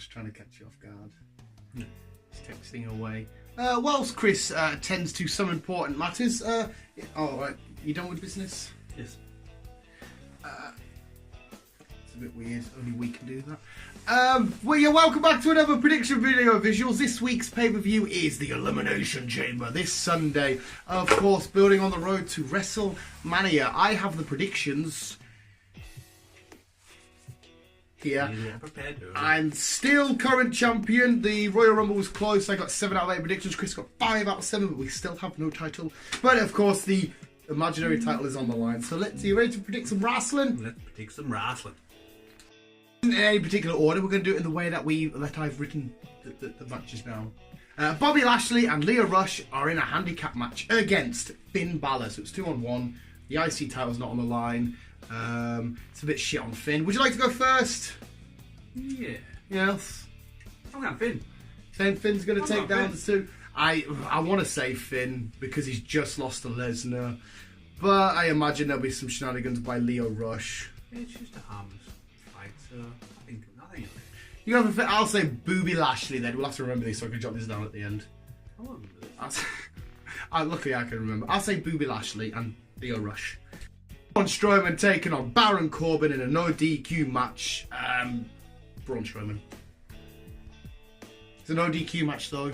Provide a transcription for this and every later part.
just trying to catch you off guard. He's texting away. Whilst Chris attends to some important matters, right, you done with business? Yes. It's a bit weird, only we can do that. Well, yeah, welcome back to another prediction video of visuals. This week's pay-per-view is the Elimination Chamber this Sunday. Of course, building on the road to WrestleMania. I have the predictions here. I'm still current champion. The Royal Rumble was close. I got 7 out of 8 predictions. Chris got 5 out of 7, but we still have no title. But of course, the imaginary title is on the line. So are you ready to predict some wrestling? Let's predict some wrestling. In any particular order, we're going to do it in the way that I've written the matches down. Bobby Lashley and Lio Rush are in a handicap match against Finn Balor. So it's 2-on-1. The IC title's not on the line. It's a bit shit on Finn. Would you like to go first? Yeah. Yes. I'm going Finn. Saying Finn's going to take down the two. I want to say Finn because he's just lost to Lesnar. But I imagine there'll be some shenanigans by Lio Rush. It's just a harmless fight, so I think you have a I'll say Booby Lashley then. We'll have to remember this so I can jot this down at the end. I won't remember this. Luckily I can remember. I'll say Booby Lashley and Lio Rush. Braun Strowman taking on Baron Corbin in a no DQ match. Braun Strowman. It's a no DQ match though.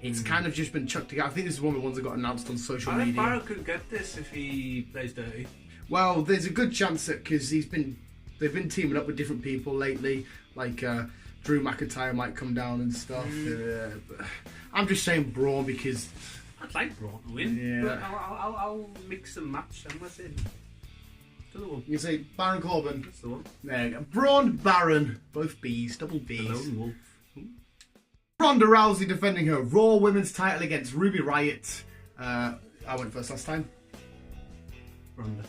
It's kind of just been chucked together. I think this is one of the ones that got announced on social media. I think Baron could get this if he plays dirty. Well, there's a good chance that because they've been teaming up with different people lately, like Drew McIntyre might come down and stuff. But I'm just saying Braun because I'd like Braun to win. Yeah. But I'll mix and match. I'm with it. The one. You say Baron Corbin. That's the one. There you go. Braun, Baron, both B's, double B's. The lone wolf. Ronda Rousey defending her Raw Women's title against Ruby Riott. I went first last time. Ronda.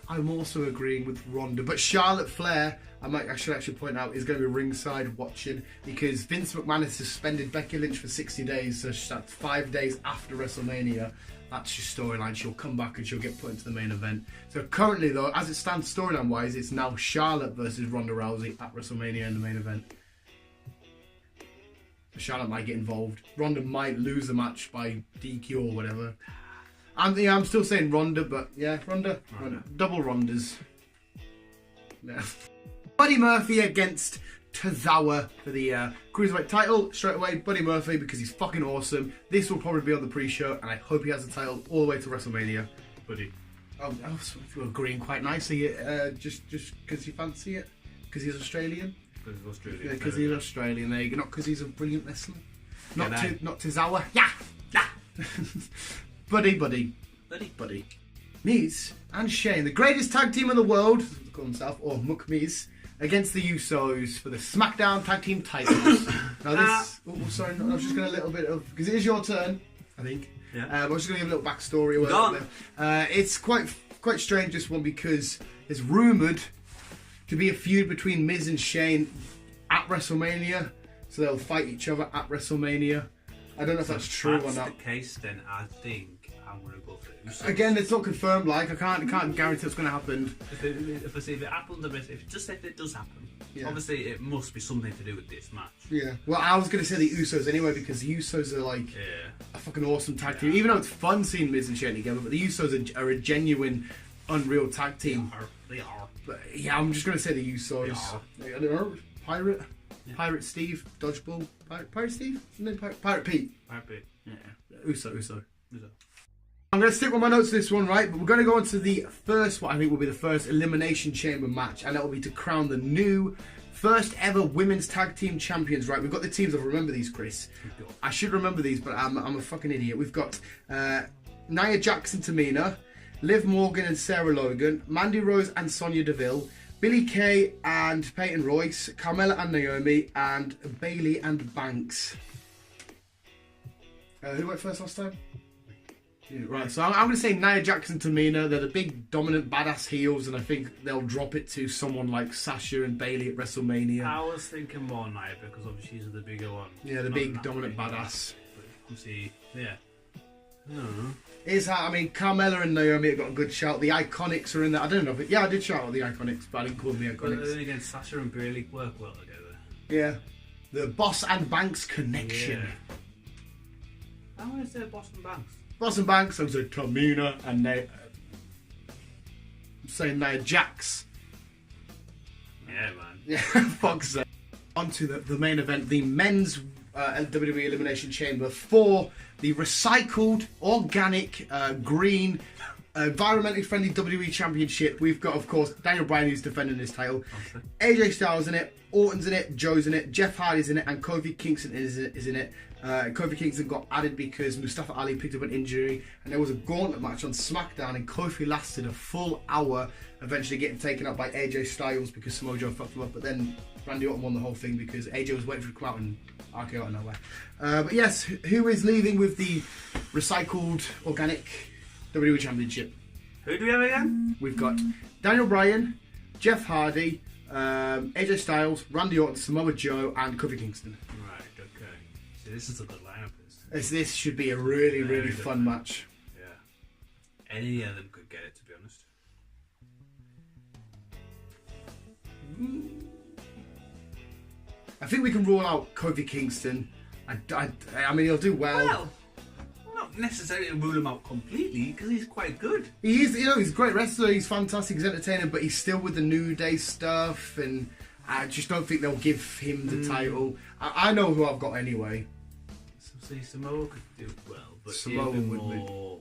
I'm also agreeing with Ronda, but Charlotte Flair, I should actually point out, is going to be ringside watching because Vince McMahon has suspended Becky Lynch for 60 days, so that's 5 days after WrestleMania. That's your storyline. She'll come back and she'll get put into the main event. So currently, though, as it stands storyline-wise, it's now Charlotte versus Ronda Rousey at WrestleMania in the main event. Charlotte might get involved. Ronda might lose the match by DQ or whatever. I'm still saying Ronda, but yeah, Ronda. Double Rondas. Yeah. Buddy Murphy against Tozawa for the Cruiserweight title. Straight away, Buddy Murphy because he's fucking awesome. This will probably be on the pre-show, and I hope he has the title all the way to WrestleMania. Buddy. Oh, you're agreeing quite nicely. Just because you fancy it? Because he's Australian? Because he's Australian. Yeah, because he's Australian. There you go. Not because he's a brilliant wrestler. Not Tozawa. Yeah. Buddy. Miz and Shane, the greatest tag team in the world, they call themselves, or Muck Miz, against the Usos for the SmackDown tag team titles. Now this, sorry, I was just going to a little bit of, because it is your turn, I think. Yeah. I was just going to give a little backstory. It's quite strange, this one, because it's rumoured to be a feud between Miz and Shane at WrestleMania, so they'll fight each other at WrestleMania. I don't know if that's true or not. If that's the case, then I think I'm going to go for Usos. Again, it's not confirmed. Like I can't guarantee it's going to happen. If it happens, if it does happen, obviously it must be something to do with this match. Yeah. Well, I was going to say the Usos anyway because the Usos are like a fucking awesome tag team. Even though it's fun seeing Miz and Shane together, but the Usos are a genuine, unreal tag team. They are. But yeah, I'm just going to say the Usos. I don't know. Pirate Steve, Dodgeball, Pirate Steve, no, Pirate Pete. Pirate Pete. Yeah. Uso. I'm going to stick with my notes this one, right? But we're going to go on to the first, what I think will be the first Elimination Chamber match, and that will be to crown the new first ever women's tag team champions, right? We've got the teams. I'll remember these, Chris. I should remember these, but I'm a fucking idiot. We've got Nia Jax and Tamina, Liv Morgan and Sarah Logan, Mandy Rose and Sonya Deville, Billie Kay and Peyton Royce, Carmella and Naomi, and Bayley and Banks. Who went first last time? Yeah, right, so I'm going to say Nia Jax and Tamina. They're the big, dominant, badass heels, and I think they'll drop it to someone like Sasha and Bayley at WrestleMania. I was thinking more Nia because obviously she's the bigger one. Yeah, the big, dominant badass. But obviously, yeah. No. Carmella and Naomi have got a good shout. The Iconics are in there. I don't know if I did shout out the Iconics, but I didn't call them the Iconics. But then again, Sasha and Bayley work well together. Yeah. The Boss and Banks connection. I want to say Boston Banks. Boston Banks, I was like Tamina and I'm saying Nia Jax. Yeah, man. Yeah, fuck's sake. On to the main event, the men's WWE Elimination Chamber for the recycled, organic, green, environmentally friendly WWE Championship. We've got, of course, Daniel Bryan, who's defending his title. Okay. AJ Styles in it, Orton's in it, Joe's in it, Jeff Hardy's in it, and Kofi Kingston is in it. Kofi Kingston got added because Mustafa Ali picked up an injury, and there was a gauntlet match on SmackDown, and Kofi lasted a full hour, eventually getting taken out by AJ Styles because Samoa Joe fucked him up. But then Randy Orton won the whole thing because AJ was waiting for it to come out and RKO out of nowhere. But yes, who is leaving with the recycled organic WWE Championship? Who do we have again? We've got Daniel Bryan, Jeff Hardy, AJ Styles, Randy Orton, Samoa Joe, and Kofi Kingston. Right, okay. So this is a good lineup. This should be a really fun match. Yeah. Any of them could get it, to be honest. I think we can rule out Kofi Kingston. I mean, he'll do well. Not necessarily rule him out completely, because he's quite good. He is, he's a great wrestler, he's fantastic, he's entertaining, but he's still with the New Day stuff, and I just don't think they'll give him the title. I know who I've got anyway. So see, Samoa could do well, but Samoa even would more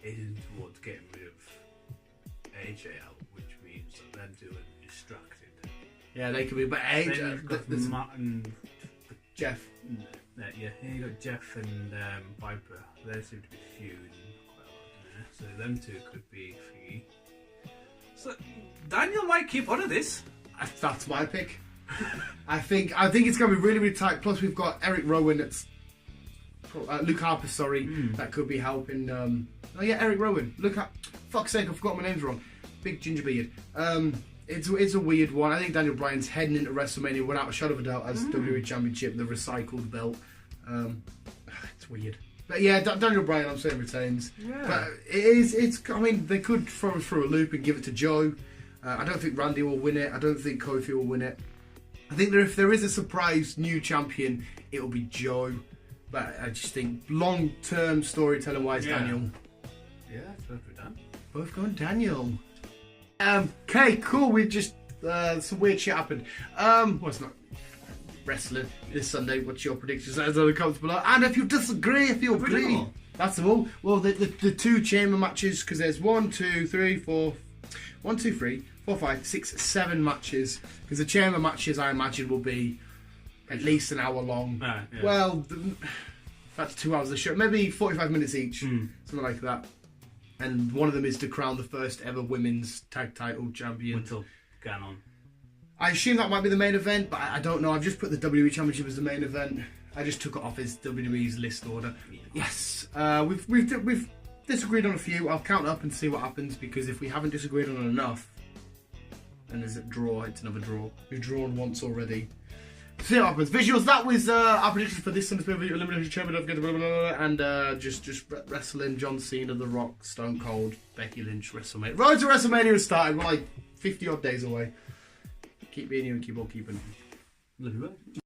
in towards getting rid of AJ out, which means that them two are distracted. Yeah, they could be, but AJ... Matt and Jeff. Yeah, you got Jeff and Viper. They seem to be feuding quite a lot, so them two could be thingy. So Daniel might keep on of this. That's my pick. I think it's going to be really tight. Plus, we've got Eric Rowan. That's Luke Harper. Sorry, that could be helping. Oh yeah, Eric Rowan. Fuck's sake, I forgot my name's wrong. Big ginger beard. It's a weird one. I think Daniel Bryan's heading into WrestleMania without a shadow of a doubt as WWE Championship, the recycled belt. It's weird. But yeah, Daniel Bryan, I'm saying retains. Yeah. But it's. I mean, they could throw him through a loop and give it to Joe. I don't think Randy will win it. I don't think Kofi will win it. I think that if there is a surprise new champion, it will be Joe. But I just think long-term storytelling wise, Daniel. Yeah, that's both we've done. Both going Daniel. Okay, cool. We've just some weird shit happened. Well, it's not wrestling this Sunday. What's your predictions? As in the comments below. And if you disagree, if you agree, that's them all. Well, the two chamber matches, because there's 1, 2, 3, 4, 1, 2, 3, 4, 5, 6, 7 matches. Because the chamber matches, I imagine, will be at least an hour long. Yeah. Well, that's 2 hours of the show. Maybe 45 minutes each, something like that. And one of them is to crown the first ever women's tag title champion. Until Ganon. I assume that might be the main event, but I don't know. I've just put the WWE Championship as the main event. I just took it off his WWE's list order. Yeah. Yes, we've disagreed on a few. I'll count up and see what happens, because if we haven't disagreed on enough, then there's a draw. It's another draw. We've drawn once already. See what happens. Visuals. That was our predictions for this Sunday's pay-per-view Elimination Chamber. Don't forget and just wrestling. John Cena, The Rock, Stone Cold, Becky Lynch, WrestleMania. Road to WrestleMania has started. We're like 50 odd days away. Keep being you and keep on keeping. Love you,